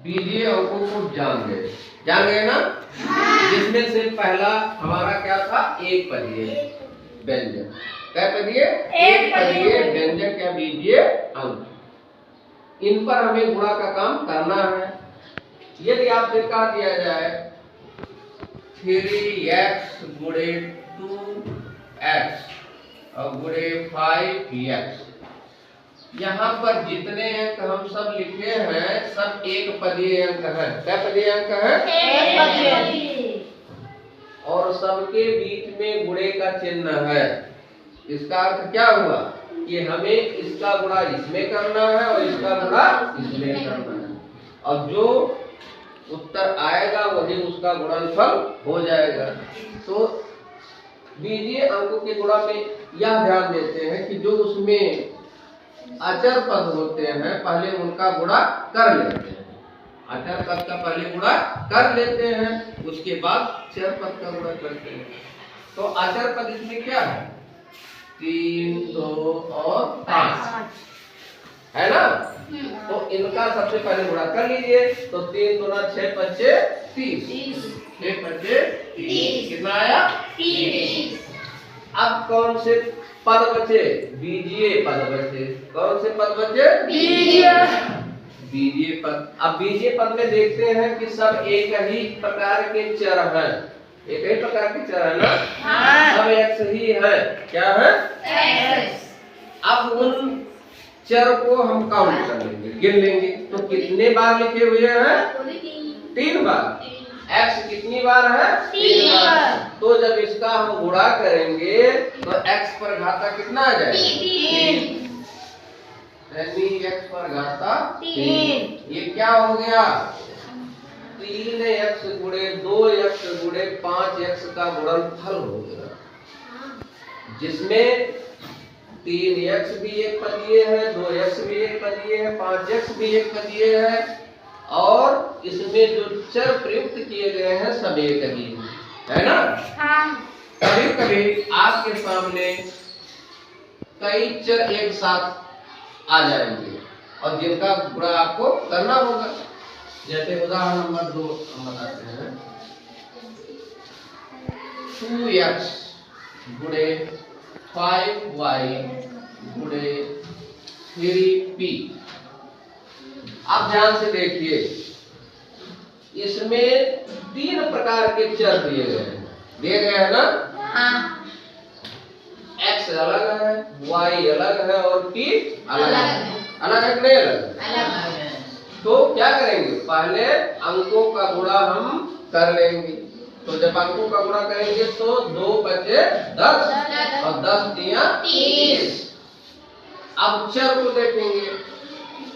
बीजीय अंकों को जान गए ना। जिसमें से पहला हमारा क्या था, एक पदीय व्यंजन। क्या पदीय? एक पदीय व्यंजन क्या बीजीय अंक। इन पर हमें गुणा का काम करना है। यदि आपसे कहा दिया जाए 3x गुणे 2x और गुणे 5x, यहाँ पर जितने अंक हम सब लिखे हैं सब एक पदीय अंक है। क्या पदीय अंक है? एक पदीय। और सबके बीच में गुणे का चिन्ह है। इसका अर्थ क्या हुआ कि हमें इसका गुणा इसमें करना है और इसका गुणा इसमें करना है, और जो उत्तर आएगा वही उसका गुणनफल हो जाएगा। तो बीजीय अंकों के गुणा में यह ध्यान देते हैं कि जो उसमें अचर पद होते हैं पहले उनका गुणा कर लेते हैं। अचर पद का पहले गुणा कर लेते हैं, उसके बाद चर पद का गुणा करते हैं। तो अचर पद इसमें क्या है? 3, 2 और 5 है ना। तो इनका सबसे पहले गुणा कर लीजिए। तो 3 दूना 6 पच्चे 30, 6 पच्चे 30, कितना आया? 30। अब कौन से पद बचे? बीजीय पद बचे। कौन से पद बचे? बीजीय पद। अब बीजीय पद में देखते हैं कि सब एक ही प्रकार के चर हैं। एक ही प्रकार के चर है ना। सब एक्स ही है। क्या है? एक्स। अब उन चर को हम काउंट कर लेंगे, गिन लेंगे। तो कितने बार लिखे हुए हैं? 3 बार। x कितनी बार है? 3 बार। तो जब इसका हम गुणा करेंगे तो x पर घाता कितना आ जाएगा? 3। x पर घाता 3। ये क्या हो गया? 3x गुणे 2x गुणे 5x का गुणनफल हो गया, जिसमें 3x भी एक पदीय है, 2x भी एक पदीय है, 5x भी एक पदीय है, और इसमें जो चर प्रयुक्त किए गए हैं सब एक ही है ना। कभी कभी आपके सामने कई चर एक साथ आ जाएंगे और जिनका गुणा आपको करना होगा। जैसे उदाहरण नंबर 2 हम बताते हैं। 2x गुणे 5y गुणे 3p। आप ध्यान से देखिए, इसमें 3 प्रकार के चर दिए गए हैं ना। x अलग है, y अलग है और t अलग है। अलग है कि नहीं अलग है? तो क्या करेंगे? पहले अंकों का गुणा हम कर लेंगे। तो जब अंकों का गुणा करेंगे तो 2 बचे 10 और 10 दिया 30। अब चर को देखेंगे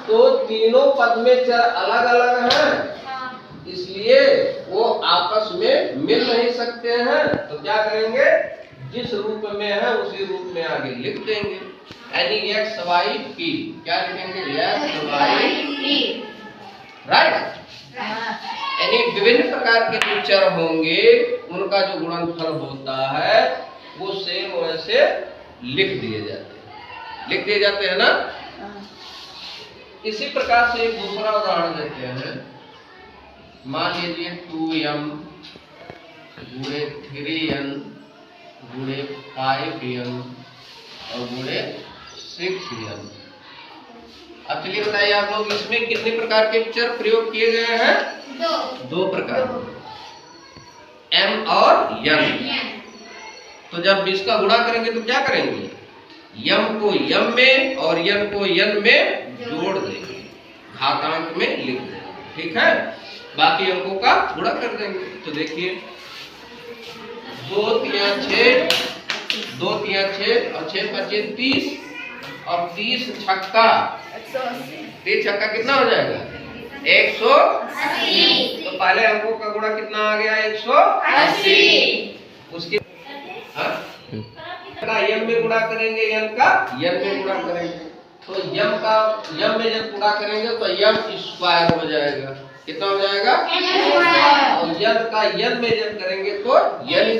तो तीनों पद में चर अलग अलग हैं, इसलिए वो आपस में मिल नहीं सकते हैं। तो क्या करेंगे? जिस रूप में है उसी रूप में आगे लिख देंगे, यानी x y p। क्या लिखेंगे? x y p, right. यानी विभिन्न प्रकार के जो चर होंगे उनका जो गुणनफल होता है वो सेम वैसे लिख दिए जाते हैं ना। इसी प्रकार से एक दूसरा उदाहरण देते हैं। मान लीजिए 2m गुणे 3n गुणे 5n और गुणे 6n। अब चलिए बताइए आप लोग, इसमें कितने प्रकार के चर प्रयोग किए गए हैं? 2 प्रकार, m और n। तो जब इसका गुणा करेंगे तो क्या करेंगे? m को m में और n को n में जोड़ देंगे, घातांक में लिख देंगे, ठीक है। बाकी अंकों का गुणा कर देंगे। तो देखिए 2 3 6, 2 3 6 और 6 5 30 और 30 छक्का 30 छक्का कितना हो जाएगा? 180। तो पहले अंकों का गुणा कितना आ गया? 180। उसके यम में गुणा करेंगे, n का n में गुणा करेंगे। तो यम में जब गुणा करेंगे तो यम स्क्वायर हो जाएगा। कितना हो जाएगा? और n का n में जब करेंगे तो n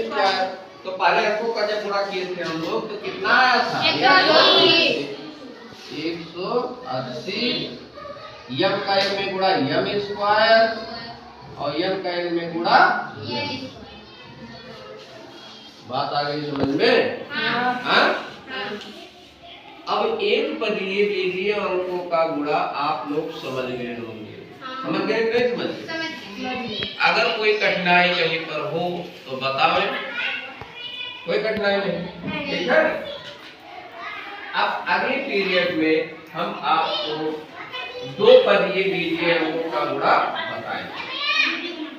स्क्वायर। तो पहले अंकों का जब गुणा किए थे हम लोग तो कितना आया था? 180 यम का एन में गुणा यम स्क्वायर और यम का एन में गुणा यम। बात आ गई समझ में? हाँ? अब एक पदीय बीजीय अंकों का गुणा आप लोग समझ गए होंगे। समझ गए नहीं समझ गए? अगर कोई कठिनाई कहीं पर हो तो बताओ। कोई कठिनाई नहीं, ठीक है? अब अगले पीरियड में हम आपको दो पदीय बीजीय अंकों का गुणा बताएंगे।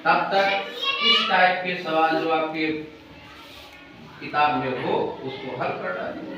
तब तक इस टाइप के सवाल जो आपके किताब में हो उसको हल कर डालिए।